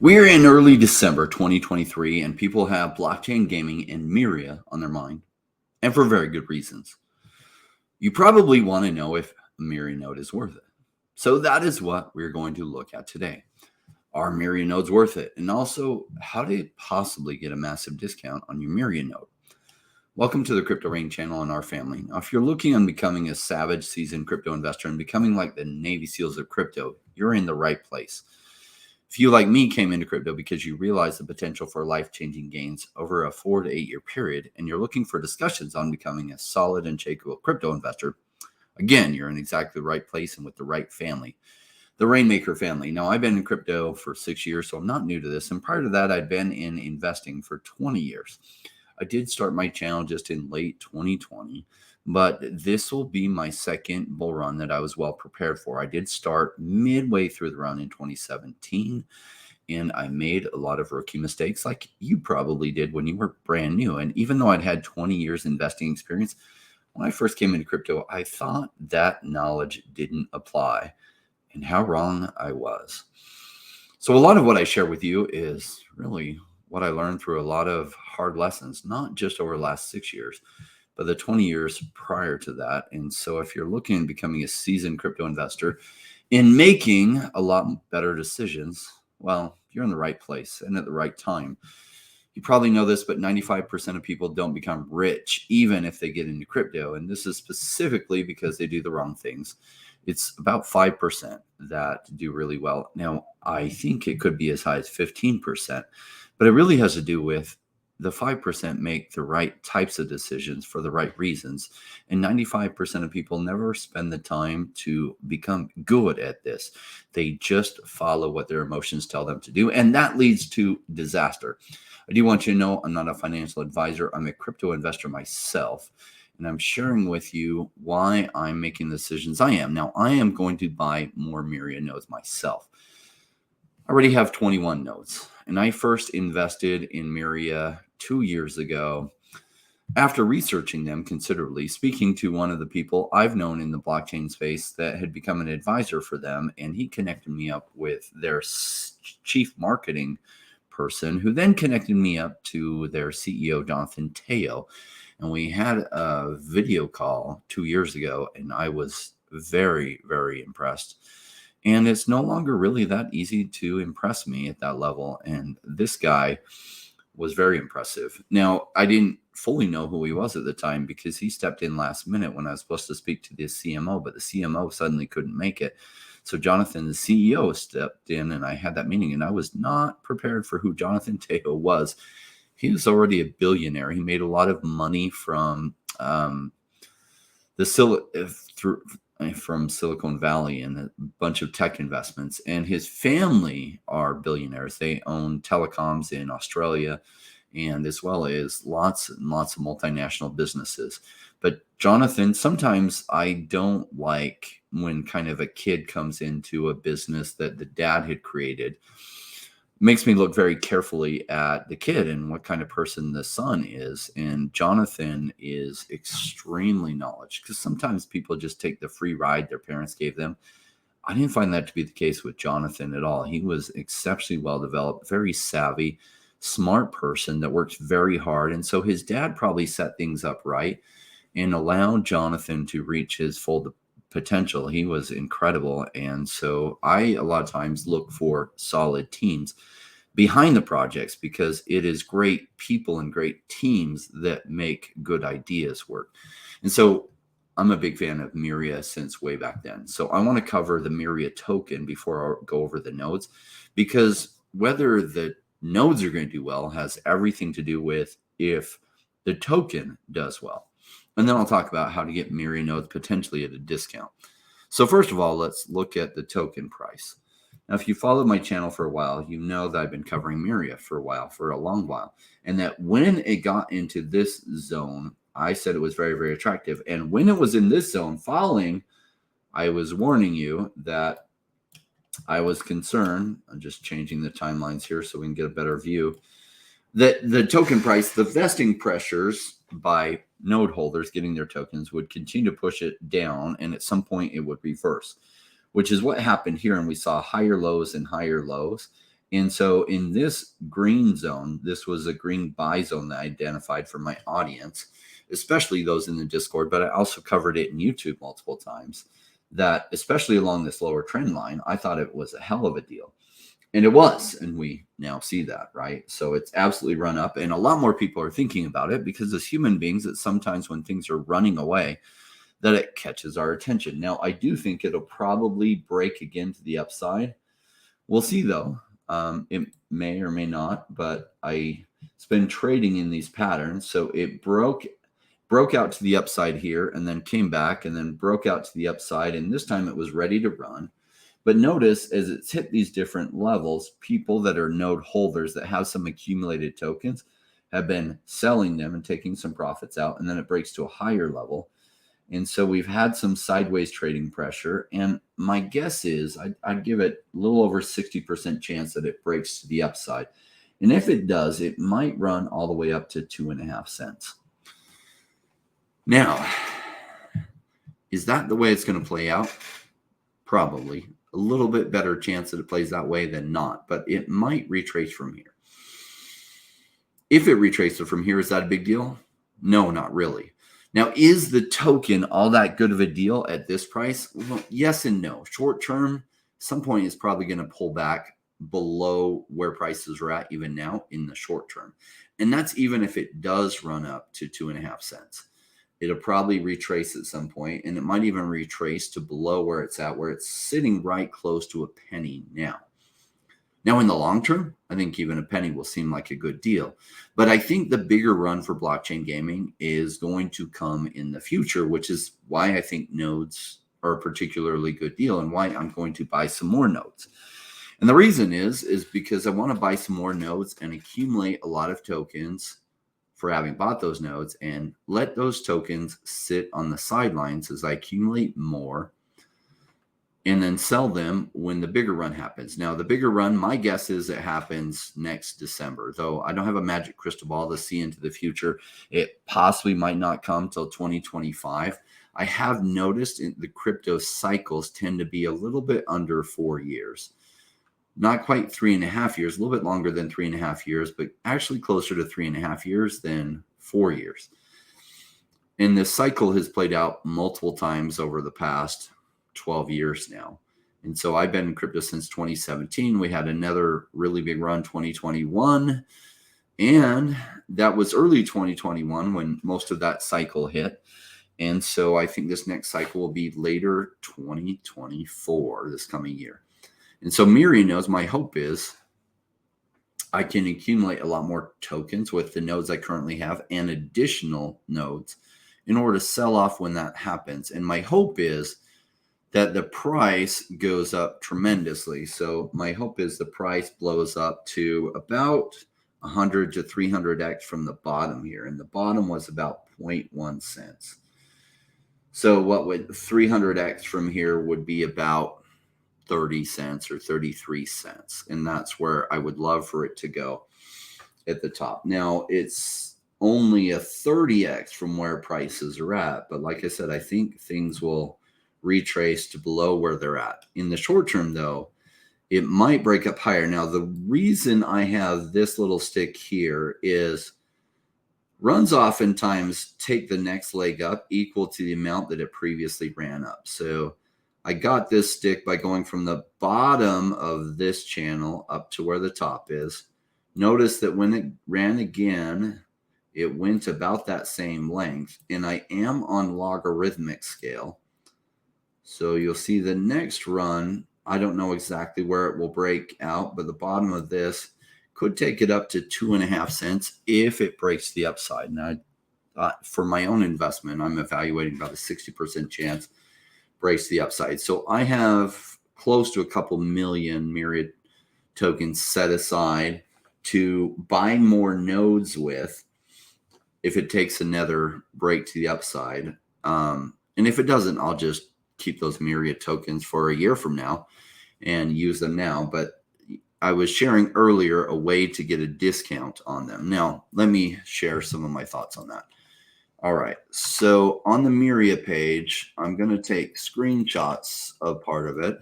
We're in early December 2023, and people have blockchain gaming and Myria on their mind, and for very good reasons. You probably want to know if a Myria node is worth it. So that is what we're going to look at today. Are Myria nodes worth it? And also, how to possibly get a massive discount on your Myria node. Welcome to the Crypto Rain channel and our family. Now, if you're looking on becoming a savage seasoned crypto investor and becoming like the Navy SEALs of crypto, you're in the right place. If you, like me, came into crypto because you realize the potential for life-changing gains over a 4 to 8 year period, and you're looking for discussions on becoming a solid and shakable crypto investor, again, you're in exactly the right place and with the right family, the Rainmaker family. Now, I've been in crypto for 6 years, so I'm not new to this. And prior to that, I'd been in investing for 20 years. I did start my channel just in late 2020, but this will be my second bull run that I was well prepared for. I did start midway through the run in 2017, and I made a lot of rookie mistakes like you probably did when you were brand new. And even though I'd had 20 years investing experience, when I first came into crypto, I thought that knowledge didn't apply, and how wrong I was. So a lot of what I share with you is really what I learned through a lot of hard lessons, not just over the last 6 years, but the 20 years prior to that. And so if you're looking at becoming a seasoned crypto investor in making a lot better decisions, well, you're in the right place and at the right time. You probably know this, but 95% of people don't become rich, even if they get into crypto. And this is specifically because they do the wrong things. It's about 5% that do really well. Now, I think it could be as high as 15%, but it really has to do with the 5% make the right types of decisions for the right reasons. And 95% of people never spend the time to become good at this. They just follow what their emotions tell them to do. And that leads to disaster. I do want you to know I'm not a financial advisor. I'm a crypto investor myself. And I'm sharing with you why I'm making the decisions I am. Now, I am going to buy more Myria nodes myself. I already have 21 nodes, and I first invested in Myria 2 years ago after researching them considerably, speaking to one of the people I've known in the blockchain space that had become an advisor for them, and he connected me up with their chief marketing person, who then connected me up to their CEO, Jonathan Teo. And we had a video call 2 years ago, and I was very, very impressed. And it's no longer really that easy to impress me at that level. And this guy was very impressive. Now, I didn't fully know who he was at the time because he stepped in last minute when I was supposed to speak to the CMO, but the CMO suddenly couldn't make it. So Jonathan, the CEO, stepped in, and I had that meeting, and I was not prepared for who Jonathan Teo was. He was already a billionaire. He made a lot of money from from Silicon Valley and a bunch of tech investments. And his family are billionaires. They own telecoms in Australia, and as well as lots and lots of multinational businesses. But Jonathan, sometimes I don't like when kind of a kid comes into a business that the dad had created. Makes me look very carefully at the kid and what kind of person the son is. And Jonathan is extremely knowledgeable, because sometimes people just take the free ride their parents gave them. I didn't find that to be the case with Jonathan at all. He was exceptionally well developed, very savvy, smart person that works very hard. And so his dad probably set things up right and allowed Jonathan to reach his full potential. He was incredible. And so I, a lot of times, look for solid teams behind the projects, because it is great people and great teams that make good ideas work. And so I'm a big fan of Myria since way back then. So I want to cover the Myria token before I go over the nodes, because whether the nodes are going to do well has everything to do with if the token does well. And then I'll talk about how to get Myria nodes potentially at a discount. So first of all, let's look at the token price. Now, if you followed my channel for a while, you know that I've been covering Myria for a long while. And that when it got into this zone, I said it was very, very attractive. And when it was in this zone falling, I was warning you that I was concerned. I'm just changing the timelines here so we can get a better view. That the token price, the vesting pressures by node holders getting their tokens would continue to push it down, and at some point it would reverse, which is what happened here. And we saw higher lows and higher lows. And so in this green zone, this was a green buy zone that I identified for my audience, especially those in the Discord, but I also covered it in YouTube multiple times, that especially along this lower trend line, I thought it was a hell of a deal. And it was, and we now see that, right? So it's absolutely run up, and a lot more people are thinking about it because as human beings, it's sometimes when things are running away that it catches our attention. Now, I do think it'll probably break again to the upside. We'll see, though. It may or may not, but it's been trading in these patterns. So it broke out to the upside here and then came back and then broke out to the upside. And this time it was ready to run. But notice as it's hit these different levels, people that are node holders that have some accumulated tokens have been selling them and taking some profits out. And then it breaks to a higher level. And so we've had some sideways trading pressure. And my guess is I'd give it a little over 60% chance that it breaks to the upside. And if it does, it might run all the way up to 2.5 cents. Now, is that the way it's going to play out? Probably. A little bit better chance that it plays that way than not, but it might retrace from here. If it retraces from here, is that a big deal? No, not really. Now, is the token all that good of a deal at this price? Well, yes and no. Short term, some point is probably going to pull back below where prices are at even now in the short term. And that's even if it does run up to 2.5 cents. It'll probably retrace at some point, and it might even retrace to below where it's at, where it's sitting right close to a penny now. Now, in the long term, I think even a penny will seem like a good deal. But I think the bigger run for blockchain gaming is going to come in the future, which is why I think nodes are a particularly good deal and why I'm going to buy some more nodes. And the reason is because I want to buy some more nodes and accumulate a lot of tokens for having bought those nodes and let those tokens sit on the sidelines as I accumulate more and then sell them when the bigger run happens. Now, the bigger run, my guess is it happens next December, though I don't have a magic crystal ball to see into the future. It possibly might not come till 2025. I have noticed the crypto cycles tend to be a little bit under 4 years. Not quite 3.5 years, a little bit longer than 3.5 years, but actually closer to 3.5 years than 4 years. And this cycle has played out multiple times over the past 12 years now. And so I've been in crypto since 2017. We had another really big run 2021. And that was early 2021 when most of that cycle hit. And so I think this next cycle will be later 2024, this coming year. And so Myria Nodes, my hope is I can accumulate a lot more tokens with the nodes I currently have and additional nodes in order to sell off when that happens. And my hope is that the price goes up tremendously. So my hope is the price blows up to about 100 to 300x from the bottom here. And the bottom was about 0.1 cents. So what would 300x from here would be about 30 cents or 33 cents. And that's where I would love for it to go at the top. Now, it's only a 30x from where prices are at. But like I said, I think things will retrace to below where they're at. In the short term, though, it might break up higher. Now, the reason I have this little stick here is runs oftentimes take the next leg up equal to the amount that it previously ran up. So I got this stick by going from the bottom of this channel up to where the top is. Notice that when it ran again, it went about that same length. And I am on logarithmic scale. So you'll see the next run, I don't know exactly where it will break out, but the bottom of this could take it up to 2.5 cents if it breaks the upside. Now, for my own investment, I'm evaluating about a 60% chance breaks the upside. So I have close to a couple million Myria tokens set aside to buy more nodes with if it takes another break to the upside. And if it doesn't, I'll just keep those Myria tokens for a year from now and use them now. But I was sharing earlier a way to get a discount on them. Now, let me share some of my thoughts on that. All right, so on the Myria page, I'm going to take screenshots of part of it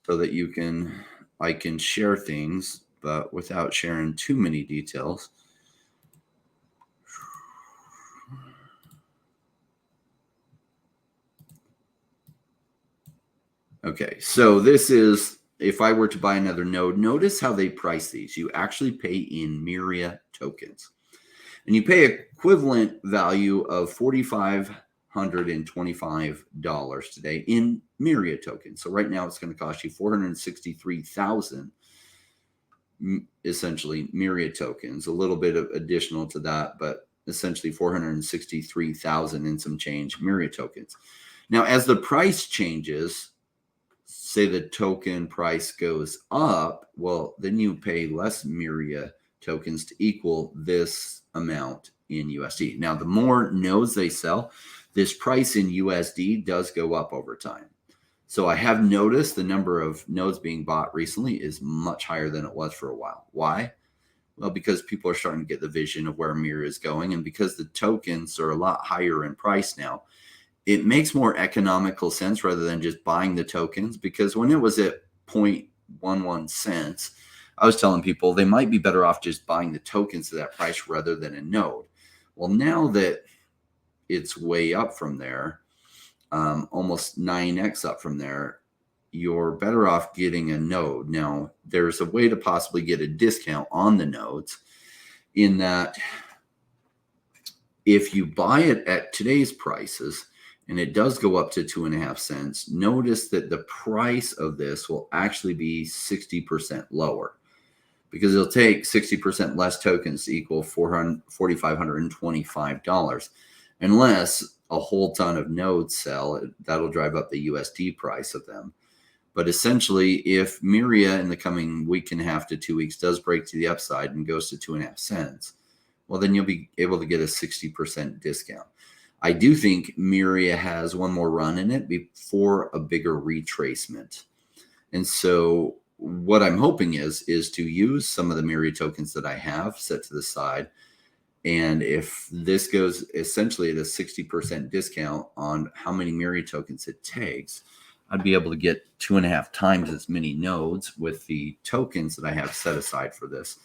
so that you can I can share things, but without sharing too many details. Okay, so this is, if I were to buy another node, notice how they price these. You actually pay in Myria tokens. And you pay equivalent value of $4,525 today in Myria tokens. So right now it's going to cost you 463,000 essentially Myria tokens, a little bit of additional to that, but essentially 463,000 and some change Myria tokens. Now, as the price changes, say the token price goes up, well, then you pay less Myria tokens to equal this amount in USD. Now, the more nodes they sell, this price in USD does go up over time. So I have noticed the number of nodes being bought recently is much higher than it was for a while. Why? Well, because people are starting to get the vision of where Myria is going, and because the tokens are a lot higher in price now, it makes more economical sense rather than just buying the tokens. Because when it was at 0.11 cents, I was telling people they might be better off just buying the tokens at that price rather than a node. Well, now that it's way up from there, almost 9x up from there, you're better off getting a node. Now, there's a way to possibly get a discount on the nodes in that if you buy it at today's prices, and it does go up to 2.5 cents, notice that the price of this will actually be 60% lower because it'll take 60% less tokens to equal $4,525. Unless a whole ton of nodes sell, that'll drive up the USD price of them. But essentially, if Myria in the coming week and a half to 2 weeks does break to the upside and goes to 2.5 cents, well, then you'll be able to get a 60% discount. I do think Myria has one more run in it before a bigger retracement. And so what I'm hoping is to use some of the Myria tokens that I have set to the side. And if this goes essentially at a 60% discount on how many Myria tokens it takes, I'd be able to get 2.5 times as many nodes with the tokens that I have set aside for this.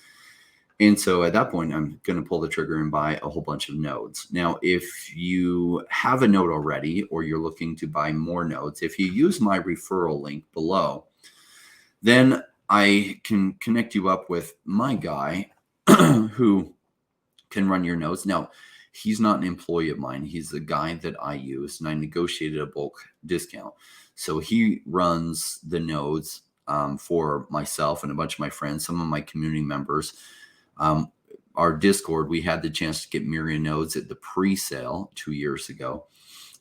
And so at that point, I'm going to pull the trigger and buy a whole bunch of nodes. Now, if you have a node already, or you're looking to buy more nodes, if you use my referral link below, then I can connect you up with my guy who can run your nodes. Now, he's not an employee of mine. He's the guy that I use, and I negotiated a bulk discount. So he runs the nodes for myself and a bunch of my friends, some of my community members. Our Discord, we had the chance to get Myria Nodes at the pre-sale 2 years ago.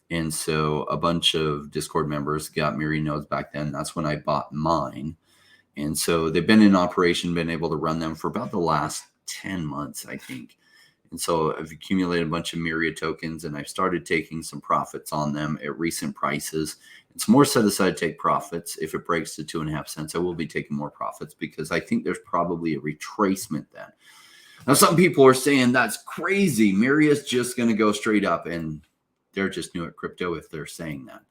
And so a bunch of Discord members got Myria Nodes back then. That's when I bought mine. And so they've been in operation, been able to run them for about the last 10 months, I think. And so I've accumulated a bunch of Myria tokens, and I've started taking some profits on them at recent prices. It's more set aside to take profits. If it breaks to 2.5 cents, I will be taking more profits because I think there's probably a retracement then. Now, some people are saying that's crazy. Myria's just going to go straight up, and they're just new at crypto if they're saying that.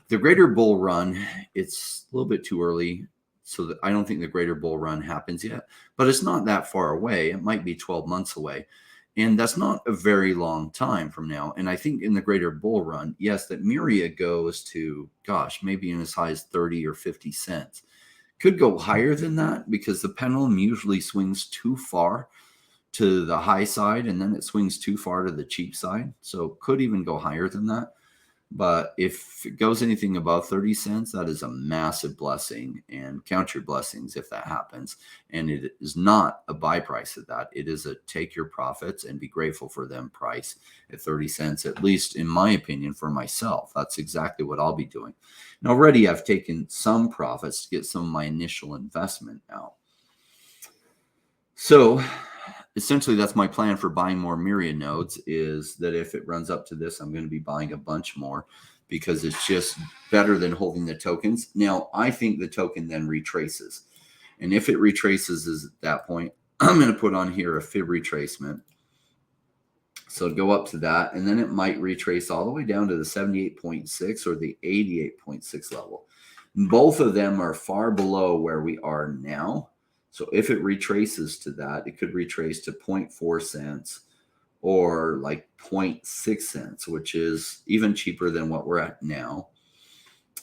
The greater bull run, it's a little bit too early, so that I don't think the greater bull run happens yet, but it's not that far away. It might be 12 months away. And that's not a very long time from now. And I think in the greater bull run, yes, that Myria goes to, gosh, maybe in as high as 30 or 50 cents. Could go higher than that because the pendulum usually swings too far to the high side and then it swings too far to the cheap side. So could even go higher than that. But if it goes anything above 30 cents, that is a massive blessing, and count your blessings if that happens. And it is not a buy price of that. It is a take your profits and be grateful for them price at 30 cents, at least in my opinion, for myself. That's exactly what I'll be doing. And already I've taken some profits to get some of my initial investment out. So essentially, that's my plan for buying more Myria nodes, is that if it runs up to this, I'm going to be buying a bunch more because it's just better than holding the tokens. Now, I think the token then retraces. And if it retraces at that point, I'm going to put on here a fib retracement. So go up to that, and then it might retrace all the way down to the 78.6 or the 88.6 level. Both of them are far below where we are now. So if it retraces to that, it could retrace to 0.4 cents or like 0.6 cents, which is even cheaper than what we're at now.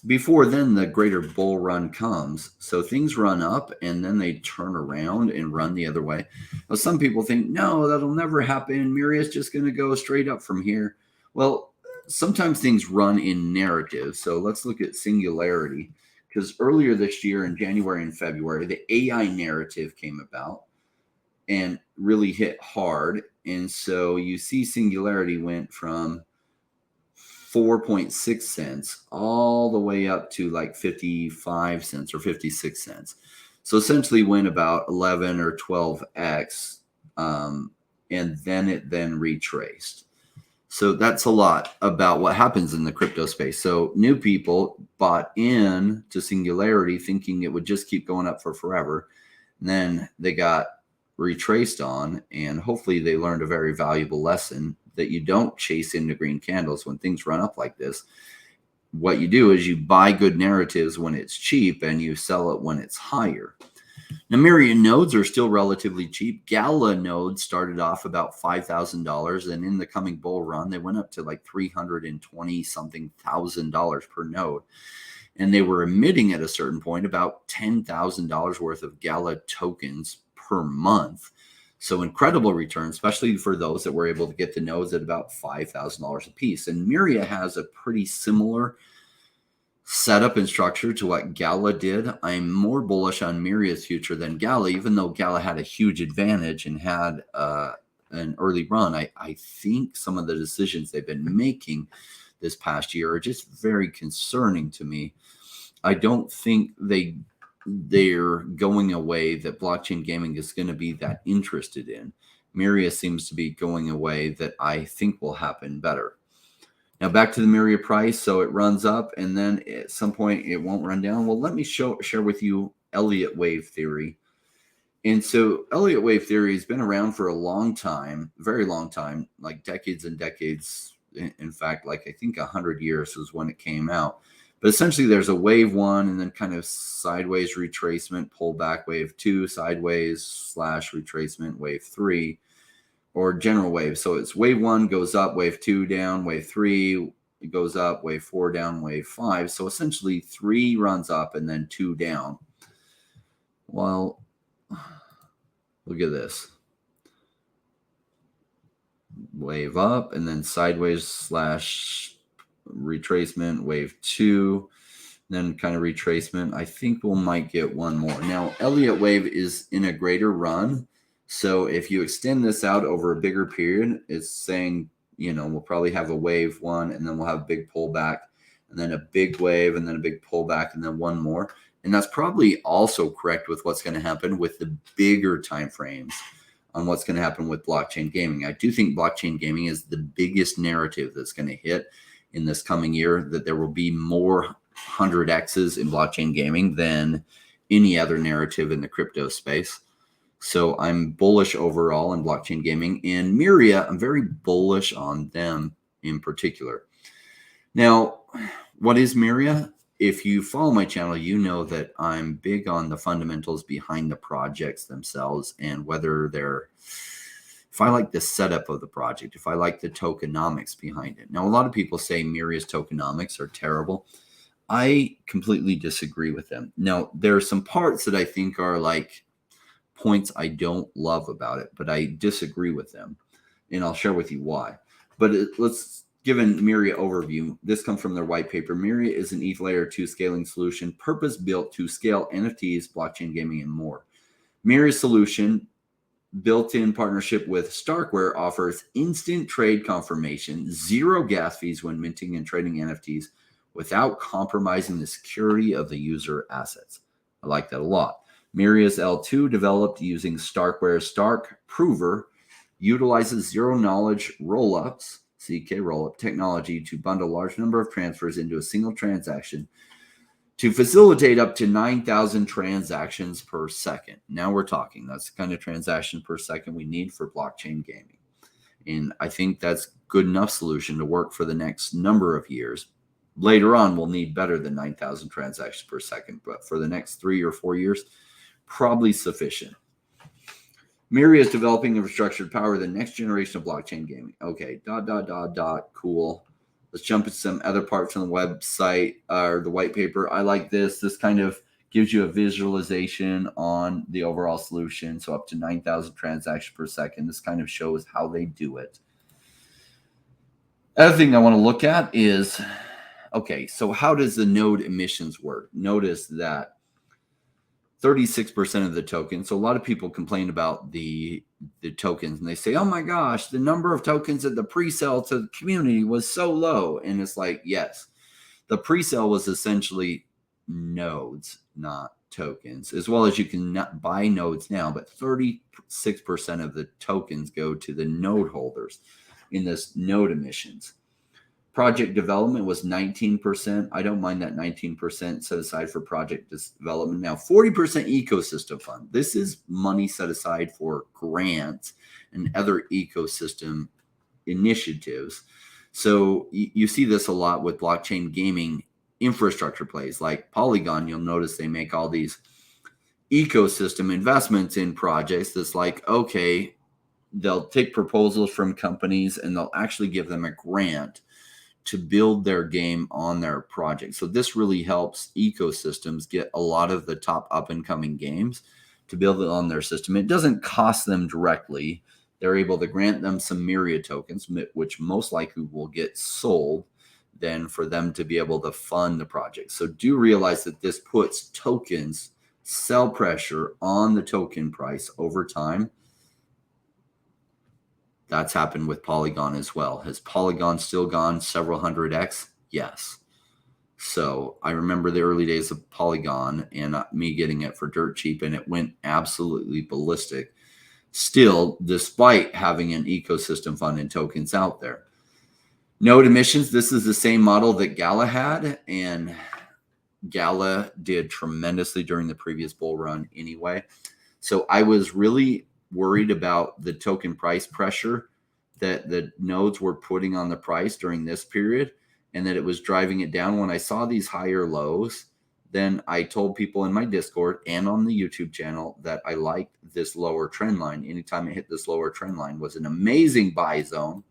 Before then, the greater bull run comes. So things run up and then they turn around and run the other way. Now, some people think, no, that'll never happen. Myria's just going to go straight up from here. Well, sometimes things run in narrative. So let's look at Singularity, because earlier this year in January and February, the AI narrative came about and really hit hard. And so you see Singularity went from 4.6 cents all the way up to like 55 cents or 56 cents. So essentially went about 11 or 12x, and then it retraced. So that's a lot about what happens in the crypto space. So new people bought in to Singularity thinking it would just keep going up for forever. And then they got retraced on, and hopefully they learned a very valuable lesson that you don't chase into green candles when things run up like this. What you do is you buy good narratives when it's cheap and you sell it when it's higher. Now, Myria Nodes are still relatively cheap. Gala Nodes started off about $5,000, and in the coming bull run, they went up to like $320 something thousand per node. And they were emitting at a certain point about $10,000 worth of Gala tokens per month. So incredible return, especially for those that were able to get the nodes at about $5,000 a piece. And Myria has a pretty similar setup and structure to what Gala did. I'm more bullish on Myria's future than Gala, even though Gala had a huge advantage and had an early run. I think some of the decisions they've been making this past year are just very concerning to me. I don't think they're going away that blockchain gaming is going to be that interested in. Myria seems to be going away that I think will happen better. Now back to the Myria price. So it runs up and then at some point it won't run down. Well, let me share with you Elliott wave theory. And so Elliott wave theory has been around for a long time, very long time, like decades and decades. In fact, like I think 100 years was when it came out. But essentially there's a wave one and then kind of sideways retracement, pullback, wave two, sideways / retracement, wave three, or general wave. So it's wave one goes up, wave two down, wave three it goes up, wave four down, wave five. So essentially three runs up and then two down. Well, look at this. Wave up and then sideways / retracement, wave two, then kind of retracement. I think we might get one more. Now, Elliott wave is in a greater run. So if you extend this out over a bigger period, it's saying, we'll probably have a wave one and then we'll have a big pullback and then a big wave and then a big pullback and then one more. And that's probably also correct with what's going to happen with the bigger time frames on what's going to happen with blockchain gaming. I do think blockchain gaming is the biggest narrative that's going to hit in this coming year, that there will be more 100x's in blockchain gaming than any other narrative in the crypto space. So I'm bullish overall in blockchain gaming. And Myria, I'm very bullish on them in particular. Now, what is Myria? If you follow my channel, you know that I'm big on the fundamentals behind the projects themselves and whether if I like the setup of the project, if I like the tokenomics behind it. Now, a lot of people say Myria's tokenomics are terrible. I completely disagree with them. Now, there are some parts that I think are like points I don't love about it, but I disagree with them. And I'll share with you why. But let's give a Myria overview. This comes from their white paper. Myria is an ETH layer 2 scaling solution purpose-built to scale NFTs, blockchain gaming, and more. Myria's solution, built in partnership with Starkware, offers instant trade confirmation, zero gas fees when minting and trading NFTs without compromising the security of the user assets. I like that a lot. Myria's L2, developed using Starkware's Stark Prover, utilizes zero-knowledge rollups, CK rollup technology, to bundle a large number of transfers into a single transaction to facilitate up to 9,000 transactions per second. Now we're talking. That's the kind of transaction per second we need for blockchain gaming. And I think that's good enough solution to work for the next number of years. Later on, we'll need better than 9,000 transactions per second, but for the next 3 or 4 years, probably sufficient. Myria is developing infrastructure to power the next generation of blockchain gaming. Okay, ... Cool. Let's jump into some other parts on the website or the white paper. I like this. This kind of gives you a visualization on the overall solution. So up to 9,000 transactions per second. This kind of shows how they do it. Other thing I want to look at is, okay, so how does the node emissions work? Notice that 36% of the tokens. So a lot of people complain about the tokens and they say, oh my gosh, the number of tokens at the pre-sale to the community was so low. And it's like, yes, the pre-sale was essentially nodes, not tokens, as well as you can not buy nodes now, but 36% of the tokens go to the node holders in this node emissions. Project development was 19%. I don't mind that 19% set aside for project development. Now, 40% ecosystem fund. This is money set aside for grants and other ecosystem initiatives. So you see this a lot with blockchain gaming infrastructure plays like Polygon. You'll notice they make all these ecosystem investments in projects that's like, okay, they'll take proposals from companies and they'll actually give them a grant to build their game on their project. So this really helps ecosystems get a lot of the top up and coming games to build it on their system. It doesn't cost them directly. They're able to grant them some Myria tokens, which most likely will get sold then for them to be able to fund the project. So do realize that this puts tokens, sell pressure on the token price over time. That's happened with Polygon as well. Has Polygon still gone several hundred X? Yes. So I remember the early days of Polygon and me getting it for dirt cheap, and it went absolutely ballistic. Still, despite having an ecosystem fund and tokens out there. Node emissions, this is the same model that Gala had, and Gala did tremendously during the previous bull run anyway. So I was really worried about the token price pressure that the nodes were putting on the price during this period, and that it was driving it down. When I saw these higher lows, then I told people in my Discord and on the YouTube channel that I liked this lower trend line. Anytime it hit this lower trend line was an amazing buy zone.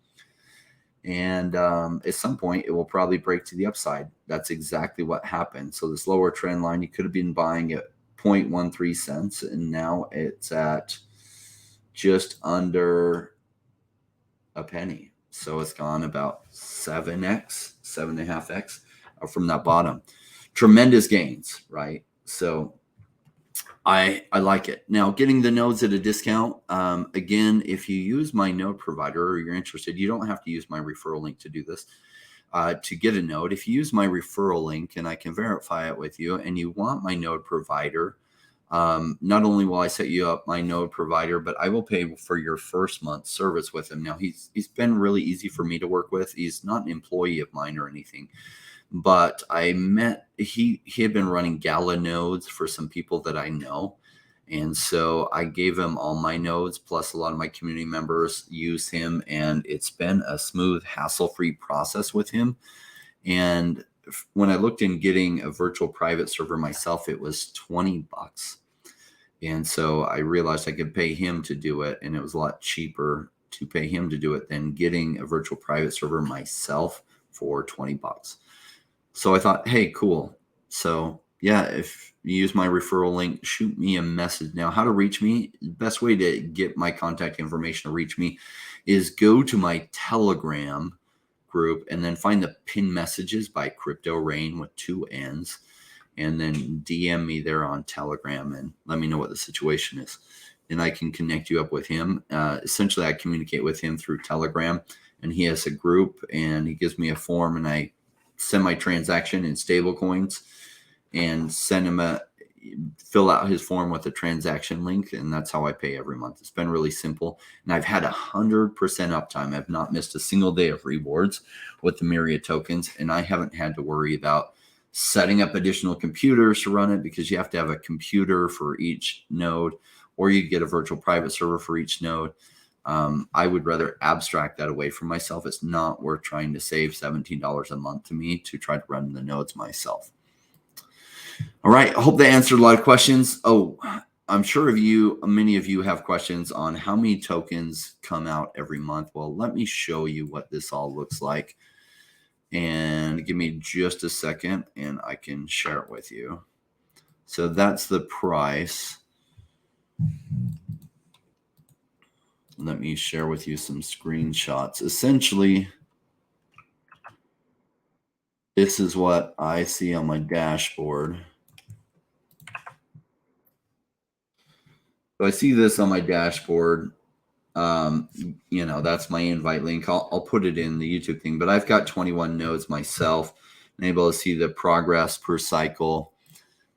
And at some point, it will probably break to the upside. That's exactly what happened. So this lower trend line, you could have been buying at 0.13 cents, and now it's at just under a penny. So it's gone about 7x, 7.5x from that bottom. Tremendous gains, right? So I like it. Now, getting the nodes at a discount. Again, if you use my node provider or you're interested, you don't have to use my referral link to do this. To get a node, if you use my referral link and I can verify it with you, and you want my node provider, not only will I set you up my node provider, but I will pay for your first month service with him. Now, he's been really easy for me to work with. He's not an employee of mine or anything, but he had been running Gala nodes for some people that I know. And so I gave him all my nodes, plus a lot of my community members use him. And it's been a smooth, hassle-free process with him. And when I looked in getting a virtual private server myself, it was $20. And so I realized I could pay him to do it. And it was a lot cheaper to pay him to do it than getting a virtual private server myself for $20. So I thought, hey, cool. So yeah, if you use my referral link, shoot me a message. Now, how to reach me? The best way to get my contact information to reach me is go to my Telegram group and then find the pin messages by Crypto Rain with 2 N's, and then DM me there on Telegram and let me know what the situation is. And I can connect you up with him. Essentially, I communicate with him through Telegram, and he has a group, and he gives me a form, and I send my transaction in stable coins and send him fill out his form with a transaction link. And that's how I pay every month. It's been really simple. And I've had 100% uptime. I've not missed a single day of rewards with the Myria tokens. And I haven't had to worry about setting up additional computers to run it, because you have to have a computer for each node, or you get a virtual private server for each node. I would rather abstract that away from myself. It's not worth trying to save $17 a month to me to try to run the nodes myself. All right. I hope that answered a lot of questions. Oh, I'm sure many of you have questions on how many tokens come out every month. Well, let me show you what this all looks like. And give me just a second and I can share it with you. So that's the price. Let me share with you some screenshots. Essentially, this is what I see on my dashboard. So I see this on my dashboard. That's my invite link. I'll put it in the YouTube thing, but I've got 21 nodes myself and able to see the progress per cycle.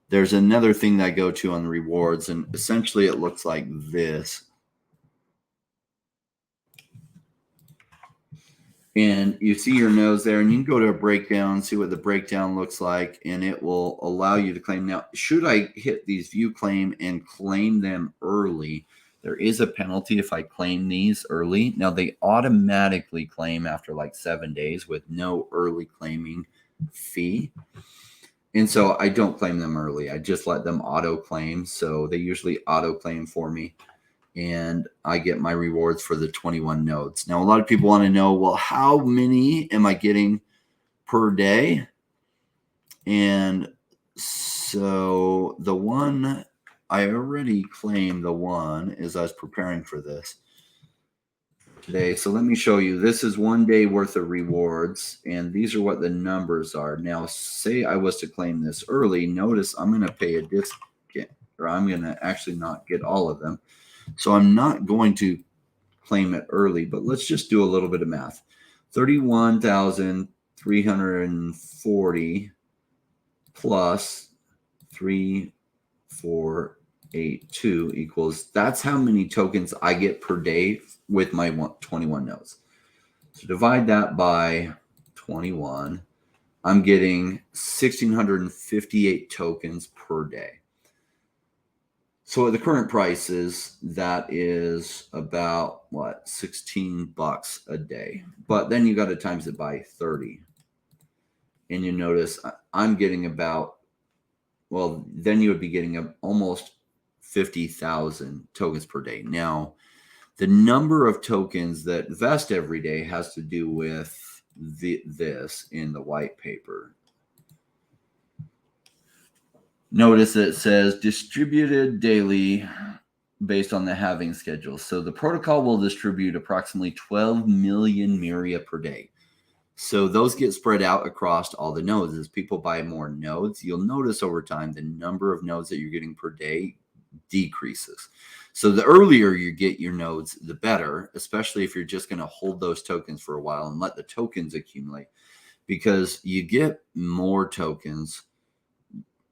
There's another thing that I go to on the rewards, and essentially it looks like this. And you see your nodes there, and you can go to a breakdown, see what the breakdown looks like, and it will allow you to claim. Now, should I hit these view claim and claim them early, there is a penalty if I claim these early. Now, they automatically claim after like 7 days with no early claiming fee. And so I don't claim them early. I just let them auto claim. So they usually auto claim for me. And I get my rewards for the 21 nodes. Now, a lot of people want to know, well, how many am I getting per day? And so the one, I already claimed the one as I was preparing for this today. So let me show you. This is 1 day worth of rewards, and these are what the numbers are. Now, say I was to claim this early. Notice I'm going to pay a discount, or I'm going to actually not get all of them. So I'm not going to claim it early, but let's just do a little bit of math. 31,340 plus 3,482 equals, that's how many tokens I get per day with my 21 nodes. So divide that by 21. I'm getting 1,658 tokens per day. So at the current prices, that is about what, $16 a day. But then you got to times it by 30. And you notice I'm getting about, well, then you would be getting almost 50,000 tokens per day. Now, the number of tokens that vest every day has to do with this in the white paper. Notice that it says distributed daily based on the halving schedule. So the protocol will distribute approximately 12 million Myria per day. So those get spread out across all the nodes. As people buy more nodes, you'll notice over time the number of nodes that you're getting per day decreases. So the earlier you get your nodes, the better, especially if you're just going to hold those tokens for a while and let the tokens accumulate, because you get more tokens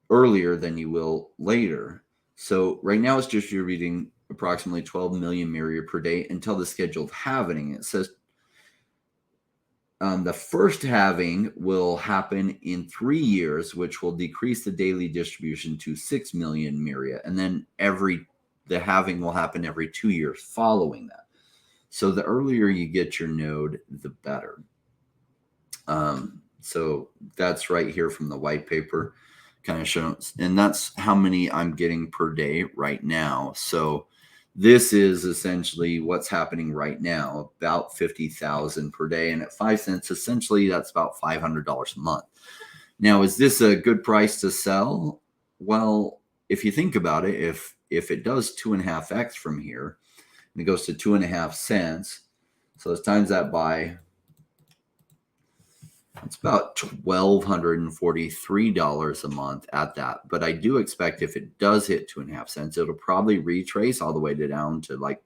earlier than you will later. So right now it's distributing approximately 12 million Myria per day until the scheduled halving. It says the first halving will happen in 3 years, which will decrease the daily distribution to 6 million Myria. And then the halving will happen every 2 years following that. So the earlier you get your node, the better. So that's right here from the white paper. Kind of shows, and that's how many I'm getting per day right now. So this is essentially what's happening right now, about 50,000 per day. And at 5 cents, essentially that's about $500 a month. Now, is this a good price to sell? Well, if you think about it, if it does 2.5x from here, and it goes to 2.5 cents, so let's times that by, it's about $1,243 a month at that. But I do expect if it does hit 2.5 cents, it'll probably retrace all the way down to like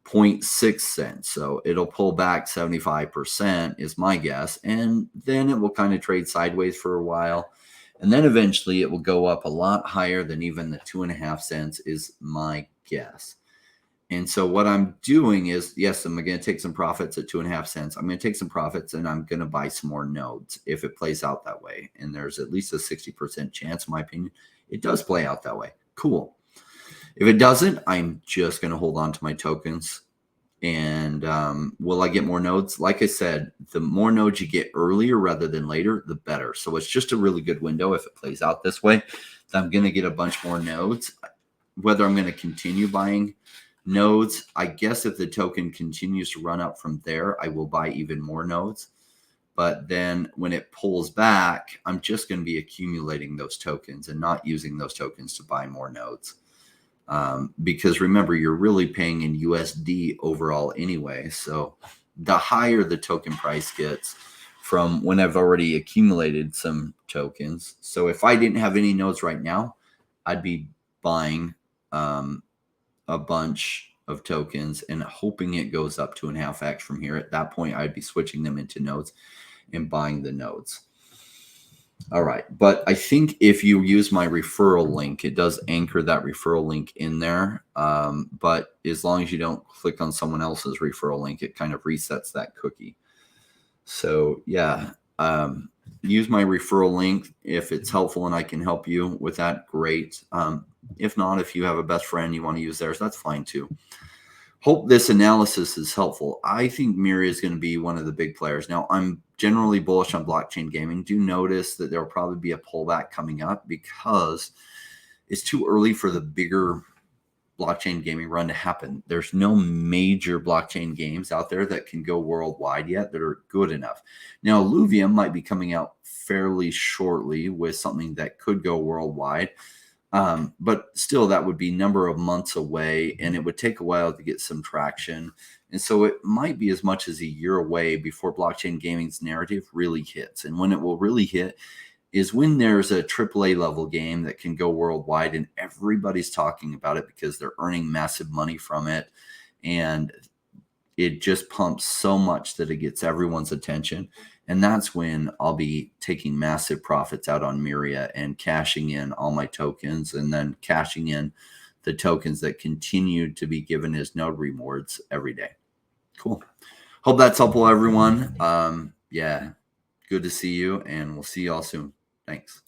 0.6 cents. So it'll pull back 75% is my guess. And then it will kind of trade sideways for a while. And then eventually it will go up a lot higher than even the 2.5 cents is my guess. And so what I'm doing is, yes, I'm going to take some profits at 2.5 cents. I'm going to take some profits and I'm going to buy some more nodes if it plays out that way. And there's at least a 60% chance, in my opinion, it does play out that way. Cool. If it doesn't, I'm just going to hold on to my tokens. And will I get more nodes? Like I said, the more nodes you get earlier rather than later, the better. So it's just a really good window if it plays out this way. I'm going to get a bunch more nodes. Whether I'm going to continue buying nodes, I guess if the token continues to run up from there, I will buy even more nodes. But then when it pulls back, I'm just going to be accumulating those tokens and not using those tokens to buy more nodes. Because remember, you're really paying in USD overall anyway. So the higher the token price gets from when I've already accumulated some tokens. So if I didn't have any nodes right now, I'd be buying a bunch of tokens and hoping it goes up 2.5x from here. At that point, I'd be switching them into nodes and buying the nodes. All right. But I think if you use my referral link, it does anchor that referral link in there. But as long as you don't click on someone else's referral link, it kind of resets that cookie. So yeah, use my referral link. If it's helpful and I can help you with that, great. If not, if you have a best friend you want to use theirs, that's fine too. Hope this analysis is helpful. I think Myria is going to be one of the big players. Now, I'm generally bullish on blockchain gaming. Do notice that there will probably be a pullback coming up because it's too early for the bigger blockchain gaming run to happen. There's no major blockchain games out there that can go worldwide yet that are good enough. Now, Illuvium might be coming out fairly shortly with something that could go worldwide. But still, that would be number of months away, and it would take a while to get some traction. And so it might be as much as a year away before blockchain gaming's narrative really hits. And when it will really hit is when there's a AAA level game that can go worldwide and everybody's talking about it because they're earning massive money from it. And it just pumps so much that it gets everyone's attention. And that's when I'll be taking massive profits out on Myria and cashing in all my tokens and then cashing in the tokens that continue to be given as node rewards every day. Cool. Hope that's helpful, everyone. Yeah, good to see you, and we'll see you all soon. Thanks.